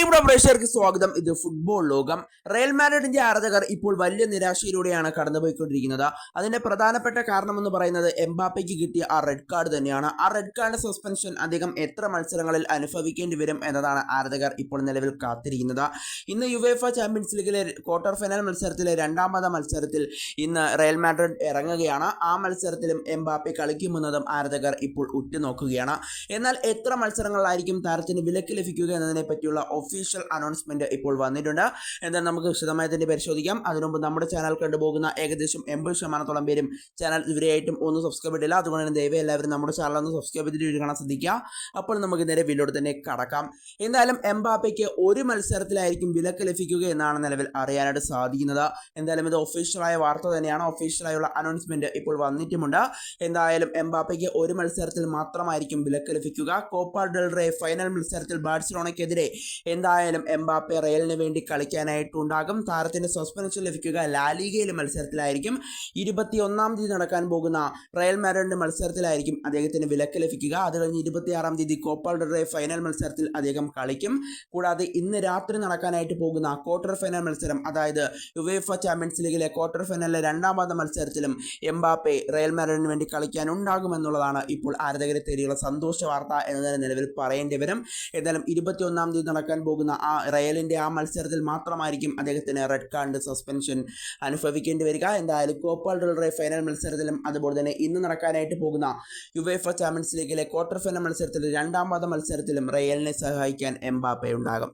പ്രിയപ്പെട്ട പ്രേക്ഷകർക്ക് സ്വാഗതം. ഇത് ഫുട്ബോൾ ലോകം. റയൽ മാഡ്രിഡിന്റെ ആരാധകർ ഇപ്പോൾ വലിയ നിരാശയിലൂടെയാണ് കടന്നുപോയിക്കൊണ്ടിരിക്കുന്നത്. അതിന്റെ പ്രധാനപ്പെട്ട കാരണം എന്ന് പറയുന്നത് എംബാപ്പയ്ക്ക് കിട്ടിയ ആ റെഡ് കാർഡ് തന്നെയാണ്. ആ റെഡ് കാർഡ് സസ്പെൻഷൻ അദ്ദേഹം എത്ര മത്സരങ്ങളിൽ അനുഭവിക്കേണ്ടി വരും എന്നതാണ് ആരാധകർ ഇപ്പോൾ നിലവിൽ കാത്തിരിക്കുന്നത്. ഇന്ന് യുവേഫ ചാമ്പ്യൻസ് ലീഗിലെ ക്വാർട്ടർ ഫൈനൽ മത്സരത്തിലെ രണ്ടാമത്തെ മത്സരത്തിൽ ഇന്ന് റയൽ മാഡ്രിഡ് ഇറങ്ങുകയാണ്. ആ മത്സരത്തിലും എംബാപ്പെ കളിക്കുമെന്നതും ആരാധകർ ഇപ്പോൾ ഉറ്റുനോക്കുകയാണ്. എന്നാൽ എത്ര മത്സരങ്ങളിലായിരിക്കും താരത്തിന് വിലക്ക് ലഭിക്കുക എന്നതിനെ പറ്റിയുള്ള ഒഫീഷ്യൽ അനൗൺസ്മെന്റ് ഇപ്പോൾ വന്നിട്ടുണ്ട്. എന്നാൽ നമുക്ക് വിശദമായി തന്നെ പരിശോധിക്കാം. അതിനുമുമ്പ് നമ്മുടെ ചാനൽ കണ്ടുപോകുന്ന ഏകദേശം 80% പേരും ചാനൽ ഇവരെയായിട്ടും ഒന്നും സബ്സ്ക്രൈബ് ചെയ്തില്ല. അതുകൊണ്ട് തന്നെ ദയവായി എല്ലാവരും നമ്മുടെ ചാനൽ ഒന്ന് സബ്സ്ക്രൈബ് ചെയ്തിട്ട് വീഡിയോ കാണാൻ ശ്രദ്ധിക്കുക. അപ്പോൾ നമുക്ക് നേരെ വീഡിയോയിൽ തന്നെ കടക്കാം. എന്തായാലും എംബാപ്പയ്ക്ക് ഒരു മത്സരത്തിലായിരിക്കും വിലക്ക് ലഭിക്കുക എന്നാണ് നിലവിൽ അറിയാനായിട്ട് സാധിക്കുന്നത്. എന്തായാലും ഇത് ഒഫീഷ്യലായ വാർത്ത തന്നെയാണ്. ഒഫീഷ്യലായുള്ള അനൗൺസ്മെന്റ് ഇപ്പോൾ വന്നിട്ടുമുണ്ട്. എന്തായാലും എംബാപ്പയ്ക്ക് ഒരു മത്സരത്തിൽ മാത്രമായിരിക്കും വിലക്ക് ലഭിക്കുക. കോപ്പ ഡെൽ റേ ഫൈനൽ മത്സരത്തിൽ ബാഴ്സലോണയ്ക്കെതിരെ എന്തായാലും എംബാപ്പെ റയലിന് വേണ്ടി കളിക്കാനായിട്ടുണ്ടാകും. താരത്തിന് സസ്പെൻഷൻ ലഭിക്കുക ലാലിഗയിലെ മത്സരത്തിലായിരിക്കും. 21-ാം തീയതി നടക്കാൻ പോകുന്ന റയൽ മാഡ്രിഡിന്റെ മത്സരത്തിലായിരിക്കും അദ്ദേഹത്തിന് വിലക്ക് ലഭിക്കുക. അത് കഴിഞ്ഞ് 26-ാം തീയതി കോപ്പ ഡെൽ റേ ഫൈനൽ മത്സരത്തിൽ അദ്ദേഹം കളിക്കും. കൂടാതെ ഇന്ന് രാത്രി നടക്കാനായിട്ട് പോകുന്ന ക്വാർട്ടർ ഫൈനൽ മത്സരം, അതായത് യുവേഫ ചാമ്പ്യൻസ് ലീഗിലെ ക്വാർട്ടർ ഫൈനലിലെ രണ്ടാമത്തെ മത്സരത്തിലും എംബാപ്പെ റയൽ മാഡ്രിഡിന് വേണ്ടി കളിക്കാനുണ്ടാകുമെന്നുള്ളതാണ് ഇപ്പോൾ ആരാധകരെ തേടിയുള്ള സന്തോഷ വാർത്ത എന്നതിന് നിലവിൽ പറയേണ്ടി വരും. ഏതായാലും 21-ാം തീയതി നടക്കാൻ പോകുന്ന ആ റയലിന്റെ ആ മത്സരത്തിൽ മാത്രമായിരിക്കും അദ്ദേഹത്തിന് റെഡ് കാർഡ് സസ്പെൻഷൻ അനുഭവിക്കേണ്ടി വരിക. എന്തായാലും കോപ്പ ഡെൽ റേ ഫൈനൽ മത്സരത്തിലും അതുപോലെ തന്നെ ഇന്ന് നടക്കാനായിട്ട് പോകുന്ന യുവേഫ ചാമ്പ്യൻസ് ലീഗിലെ ക്വാർട്ടർ ഫൈനൽ മത്സരത്തിൽ രണ്ടാമത്തെ മത്സരത്തിലും റയലിനെ സഹായിക്കാൻ എംബാപ്പെ ഉണ്ടാകും.